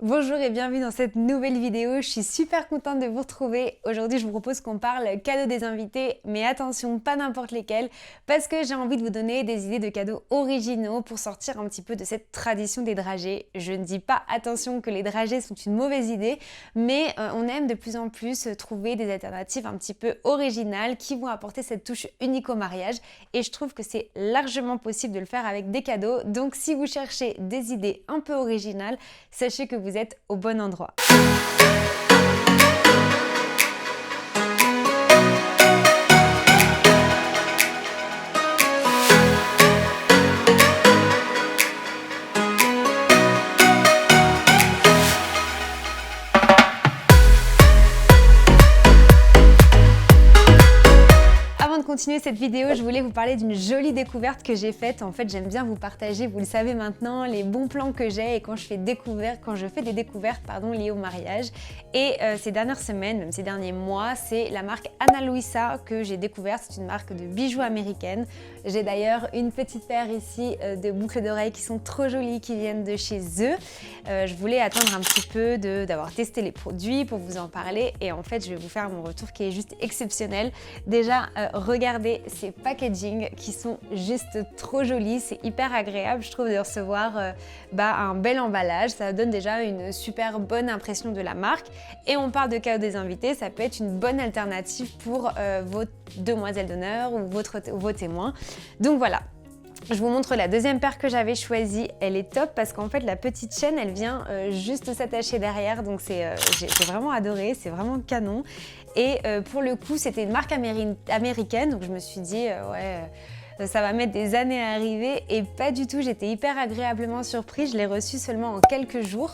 Bonjour et bienvenue dans cette nouvelle vidéo, je suis super contente de vous retrouver. Aujourd'hui je vous propose qu'on parle cadeaux des invités, mais attention, pas n'importe lesquels, parce que j'ai envie de vous donner des idées de cadeaux originaux pour sortir un petit peu de cette tradition des dragées. Je ne dis pas attention que les dragées sont une mauvaise idée, mais on aime de plus en plus trouver des alternatives un petit peu originales qui vont apporter cette touche unique au mariage, et je trouve que c'est largement possible de le faire avec des cadeaux. Donc si vous cherchez des idées un peu originales, sachez que vous êtes au bon endroit. Avant de continuer cette vidéo, je voulais vous parler d'une jolie découverte que j'ai faite. En fait, j'aime bien vous partager, vous le savez maintenant, les bons plans que j'ai et quand je fais des découvertes liées au mariage. Et ces dernières semaines, même ces derniers mois, c'est la marque Ana Luisa que j'ai découverte. C'est une marque de bijoux américaine. J'ai d'ailleurs une petite paire ici de boucles d'oreilles qui sont trop jolies, qui viennent de chez eux. Je voulais attendre un petit peu d'avoir testé les produits pour vous en parler. Et en fait, je vais vous faire mon retour qui est juste exceptionnel. Déjà, regardez ces packaging qui sont juste trop jolis, c'est hyper agréable je trouve de recevoir un bel emballage, ça donne déjà une super bonne impression de la marque. Et on parle de cadeaux des invités, ça peut être une bonne alternative pour vos demoiselles d'honneur ou vos témoins. Donc voilà. Je vous montre la deuxième paire que j'avais choisie, elle est top parce qu'en fait la petite chaîne elle vient juste s'attacher derrière, donc j'ai vraiment adoré, c'est vraiment canon. Et pour le coup c'était une marque américaine, donc je me suis dit ça va mettre des années à arriver, et pas du tout, j'étais hyper agréablement surprise, je l'ai reçu seulement en quelques jours.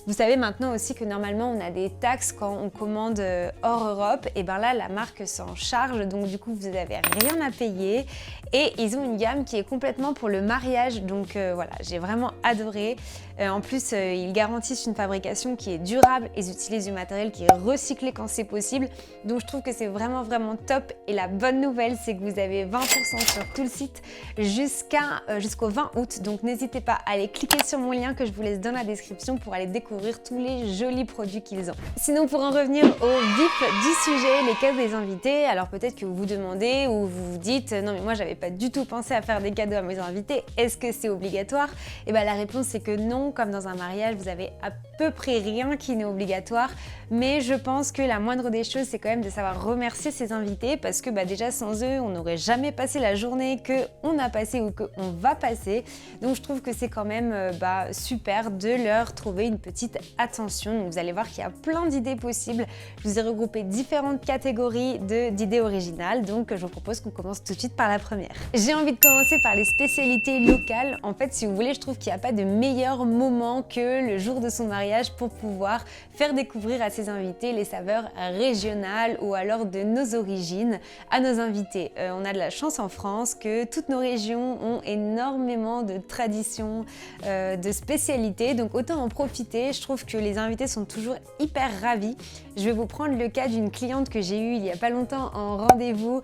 Vous savez maintenant aussi que normalement on a des taxes quand on commande hors Europe, et bien là la marque s'en charge, donc du coup vous n'avez rien à payer, et ils ont une gamme qui est complètement pour le mariage, donc voilà, j'ai vraiment adoré. En plus ils garantissent une fabrication qui est durable, ils utilisent du matériel qui est recyclé quand c'est possible, donc je trouve que c'est vraiment top. Et la bonne nouvelle c'est que vous avez 20% sur tout le site jusqu'au 20 août, donc n'hésitez pas à aller cliquer sur mon lien que je vous laisse dans la description pour aller découvrir tous les jolis produits qu'ils ont. Sinon, pour en revenir au vif du sujet, les cadeaux des invités, alors peut-être que vous vous demandez ou vous vous dites non mais moi j'avais pas du tout pensé à faire des cadeaux à mes invités, est-ce que c'est obligatoire? Et bien la réponse c'est que non, comme dans un mariage vous avez à peu près rien qui n'est obligatoire, mais je pense que la moindre des choses c'est quand même de savoir remercier ses invités, parce que déjà sans eux on n'aurait jamais passé la journée qu'on a passé ou qu'on va passer. Donc je trouve que c'est quand même super de leur trouver une petite attention. Donc vous allez voir qu'il y a plein d'idées possibles. Je vous ai regroupé différentes catégories d'idées originales, donc je vous propose qu'on commence tout de suite par la première. J'ai envie de commencer par les spécialités locales. En fait, si vous voulez, je trouve qu'il n'y a pas de meilleur moment que le jour de son mariage pour pouvoir faire découvrir à ses invités les saveurs régionales ou alors de nos origines à nos invités. On a de la chance en France que toutes nos régions ont énormément de traditions, de spécialités, donc autant en profiter. Je trouve que les invités sont toujours hyper ravis. Je vais vous prendre le cas d'une cliente que j'ai eue il y a pas longtemps en rendez-vous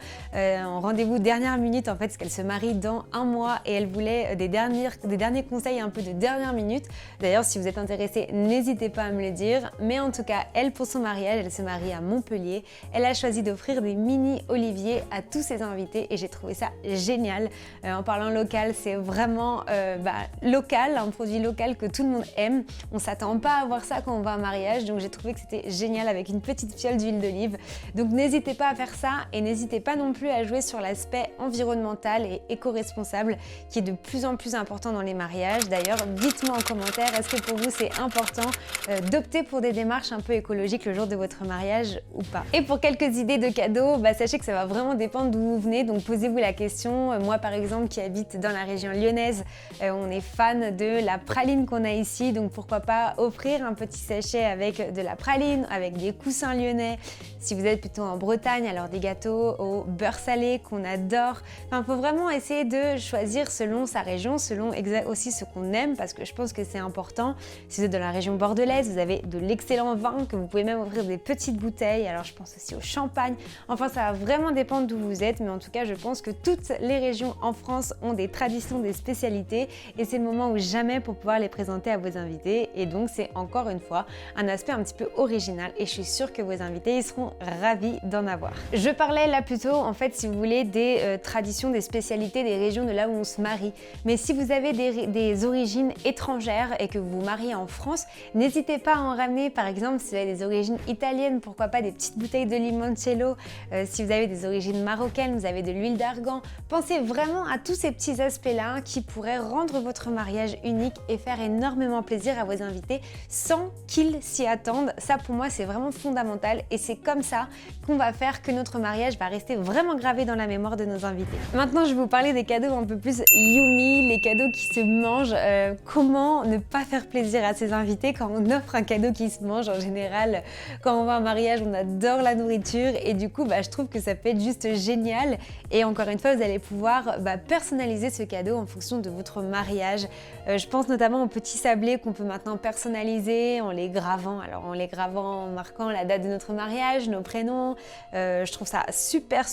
dernière minute en fait, parce qu'elle se marie dans un mois et elle voulait des derniers conseils un peu de dernière minute. D'ailleurs, si vous êtes intéressé, n'hésitez pas à me le dire. Mais en tout cas, elle, pour son mariage, elle se marie à Montpellier. Elle a choisi d'offrir des mini oliviers à tous ses invités et j'ai trouvé ça génial. En parlant local, c'est vraiment local, un produit local que tout le monde aime. On s'attend pas à voir ça quand on va à un mariage, donc j'ai trouvé que c'était génial avec une petite fiole d'huile d'olive. Donc n'hésitez pas à faire ça, et n'hésitez pas non plus à jouer sur l'aspect environnemental et éco-responsable qui est de plus en plus important dans les mariages. D'ailleurs, dites-moi en commentaire, est-ce que pour vous c'est important d'opter pour des démarches un peu écologiques le jour de votre mariage ou pas? Et pour quelques idées de cadeaux, sachez que ça va vraiment dépendre d'où vous venez, donc posez-vous la question. Moi par exemple qui habite dans la région lyonnaise, on est fan de la praline qu'on a ici, donc pourquoi pas offrir un petit sachet avec de la praline, avec des coussins lyonnais. Si vous êtes plutôt en Bretagne, alors des gâteaux au beurre salé qu'on adore. Enfin, faut vraiment essayer de choisir selon sa région, selon aussi ce qu'on aime, parce que je pense que c'est important. Si vous êtes dans la région bordelaise, vous avez de l'excellent vin que vous pouvez même offrir des petites bouteilles. Alors je pense aussi au champagne. Enfin, ça va vraiment dépendre d'où vous êtes, mais en tout cas, je pense que toutes les régions en France ont des traditions, des spécialités et c'est le moment ou jamais pour pouvoir les présenter à vos invités et donc c'est encore une fois un aspect un petit peu original et je suis sûre que vos invités ils seront ravis d'en avoir. Je parlais là plutôt en fait si vous voulez des traditions, des spécialités des régions de là où on se marie, mais si vous avez des origines étrangères et que vous vous mariez en France, n'hésitez pas à en ramener. Par exemple si vous avez des origines italiennes, pourquoi pas des petites bouteilles de limoncello, si vous avez des origines marocaines, vous avez de l'huile d'argan. Pensez vraiment à tous ces petits aspects-là qui pourraient rendre votre mariage unique et faire énormément plaisir à vos invités sans qu'ils s'y attendent. Ça pour moi c'est vraiment fondamental et c'est comme ça qu'on va faire que notre mariage va rester vraiment gravé dans la mémoire de nos invités. Maintenant je vais vous parler des cadeaux un peu plus yummy, les cadeaux qui se mangent. Comment ne pas faire plaisir à ses invités quand on offre un cadeau qui se mange? En général, quand on va à un mariage, on adore la nourriture et du coup, je trouve que ça peut être juste génial. Et encore une fois, vous allez pouvoir personnaliser ce cadeau en fonction de votre mariage. Je pense notamment aux petits sablés qu'on peut maintenant personnaliser en les gravant. Alors en les gravant, en marquant la date de notre mariage, nos prénoms. Je trouve ça super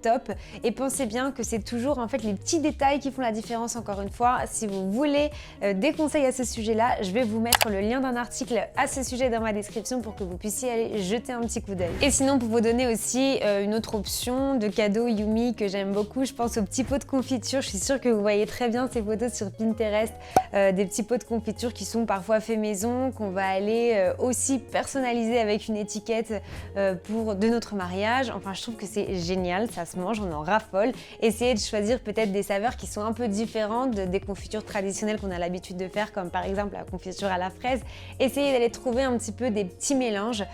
top. Et pensez bien que c'est toujours en fait les petits détails qui font la différence. Encore une fois, si vous voulez des conseils à ce sujet-là, je vais vous mettre le lien d'un article à ce sujet dans ma description pour que vous puissiez aller jeter un petit coup d'œil. Et sinon, pour vous donner aussi une autre option de cadeau yummy que j'aime beaucoup, je pense aux petits pots de confiture. Je suis sûre que vous voyez très bien ces photos sur Pinterest, des petits pots de confiture qui sont parfois faits maison, qu'on va aller aussi personnaliser avec une étiquette de notre mariage. Enfin, je trouve que c'est génial, ça se mange, on en raffole. Essayez de choisir peut-être des saveurs qui sont un peu différentes des confitures traditionnelles qu'on a l'habitude de faire, comme par exemple la confiture à la fraise. Essayez d'aller trouver un petit peu des petits mélanges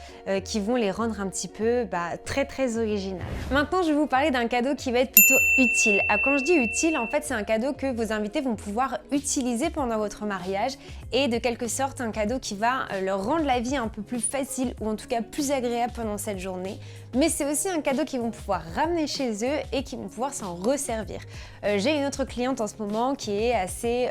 qui vont les rendre un petit peu très original. Maintenant, je vais vous parler d'un cadeau qui va être plutôt utile. Quand je dis utile, en fait, c'est un cadeau que vos invités vont pouvoir utiliser pendant votre mariage et de quelque sorte un cadeau qui va leur rendre la vie un peu plus facile ou en tout cas plus agréable pendant cette journée. Mais c'est aussi un cadeau qu'ils vont pouvoir ramener chez eux et qui vont pouvoir s'en resservir. J'ai une autre cliente en ce moment qui est assez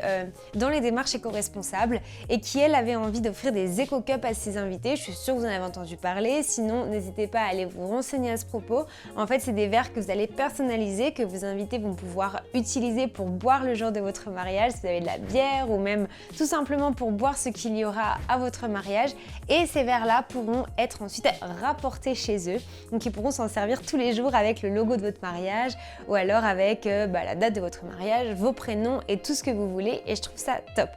dans les démarches éco-responsables et qui elle avait envie d'offrir des éco-cups à ses invités. Je suis sûre que vous en avez entendu parler, sinon n'hésitez pas à aller vous renseigner à ce propos. En fait, c'est des verres que vous allez personnaliser, que vos invités vont pouvoir utiliser pour boire le jour de votre mariage, si vous avez de la bière ou même tout simplement pour boire ce qu'il y aura à votre mariage. Et ces verres-là pourront être ensuite rapportés chez eux. Donc ils pourront s'en servir tous les jours avec le logo de votre mariage ou alors avec la date de votre mariage, vos prénoms et tout ce que vous voulez et je trouve ça top.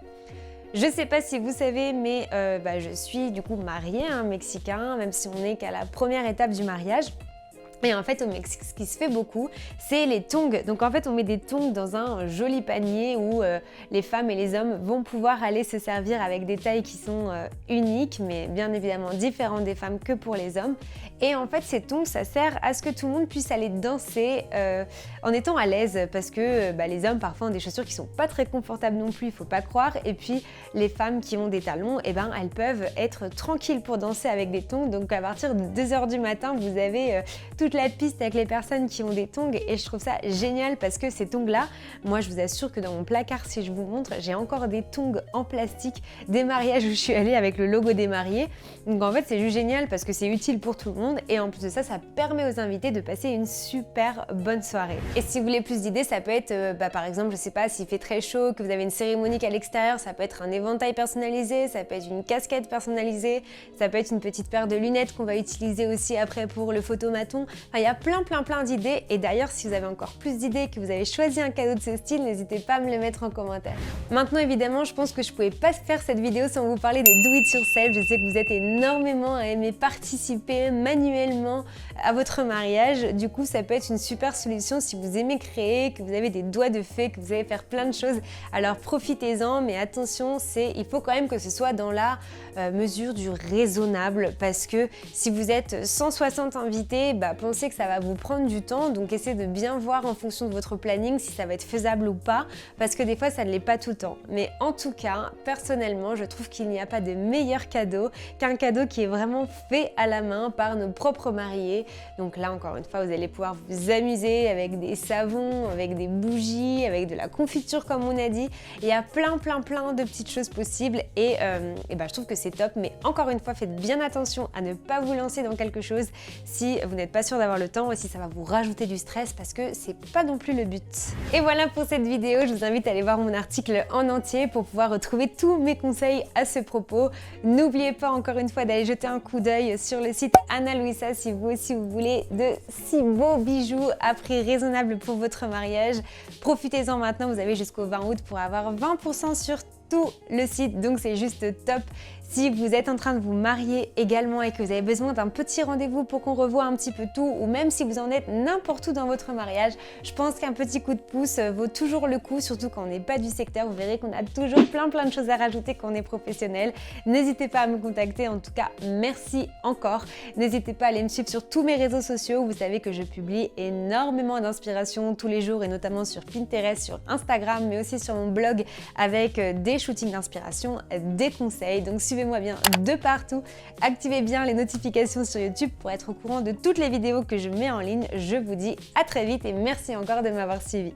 Je sais pas si vous savez, mais je suis du coup mariée à un Mexicain, même si on n'est qu'à la première étape du mariage. Et en fait au Mexique, ce qui se fait beaucoup, c'est les tongs. Donc en fait on met des tongs dans un joli panier où les femmes et les hommes vont pouvoir aller se servir avec des tailles qui sont uniques, mais bien évidemment différentes des femmes que pour les hommes. Et en fait ces tongs, ça sert à ce que tout le monde puisse aller danser en étant à l'aise, parce que les hommes parfois ont des chaussures qui sont pas très confortables non plus, il faut pas croire. Et puis les femmes qui ont des talons, elles peuvent être tranquilles pour danser avec des tongs. Donc à partir de 2h du matin, vous avez toute la piste avec les personnes qui ont des tongs et je trouve ça génial parce que ces tongs là, moi je vous assure que dans mon placard, si je vous montre, j'ai encore des tongs en plastique des mariages où je suis allée avec le logo des mariés. Donc en fait c'est juste génial parce que c'est utile pour tout le monde et en plus de ça, ça permet aux invités de passer une super bonne soirée. Et si vous voulez plus d'idées, ça peut être par exemple, je sais pas, s'il fait très chaud, que vous avez une cérémonie à l'extérieur, ça peut être un éventail personnalisé, ça peut être une casquette personnalisée, ça peut être une petite paire de lunettes qu'on va utiliser aussi après pour le photomaton. Enfin, il y a plein d'idées et d'ailleurs si vous avez encore plus d'idées, que vous avez choisi un cadeau de ce style, n'hésitez pas à me le mettre en commentaire. Maintenant évidemment, je pense que je pouvais pas faire cette vidéo sans vous parler des do it yourself. Je sais que vous êtes énormément à aimer participer manuellement à votre mariage. Du coup, ça peut être une super solution si vous aimez créer, que vous avez des doigts de fée, que vous allez faire plein de choses. Alors profitez-en, mais attention, il faut quand même que ce soit dans la mesure du raisonnable parce que si vous êtes 160 invités, pensez que ça va vous prendre du temps, donc essayez de bien voir en fonction de votre planning si ça va être faisable ou pas, parce que des fois ça ne l'est pas tout le temps. Mais en tout cas, personnellement, je trouve qu'il n'y a pas de meilleur cadeau qu'un cadeau qui est vraiment fait à la main par nos propres mariés. Donc là, encore une fois, vous allez pouvoir vous amuser avec des savons, avec des bougies, avec de la confiture comme on a dit. Il y a plein de petites choses possibles et je trouve que c'est top. Mais encore une fois, faites bien attention à ne pas vous lancer dans quelque chose si vous n'êtes pas sûr sûr d'avoir le temps, et si ça va vous rajouter du stress parce que c'est pas non plus le but. Et voilà pour cette vidéo, je vous invite à aller voir mon article en entier pour pouvoir retrouver tous mes conseils à ce propos. N'oubliez pas encore une fois d'aller jeter un coup d'œil sur le site Ana Luisa si vous aussi vous voulez de si beaux bijoux à prix raisonnable pour votre mariage. Profitez-en maintenant, vous avez jusqu'au 20 août pour avoir 20% sur tout le site, donc c'est juste top. Si vous êtes en train de vous marier également et que vous avez besoin d'un petit rendez-vous pour qu'on revoie un petit peu tout, ou même si vous en êtes n'importe où dans votre mariage, je pense qu'un petit coup de pouce vaut toujours le coup, surtout quand on n'est pas du secteur. Vous verrez qu'on a toujours plein de choses à rajouter quand on est professionnel. N'hésitez pas à me contacter, en tout cas merci encore. N'hésitez pas à aller me suivre sur tous mes réseaux sociaux, vous savez que je publie énormément d'inspiration tous les jours, et notamment sur Pinterest, sur Instagram, mais aussi sur mon blog avec des shootings d'inspiration, des conseils. Donc suivez-moi bien de partout, activez bien les notifications sur YouTube pour être au courant de toutes les vidéos que je mets en ligne. Je vous dis à très vite et merci encore de m'avoir suivi.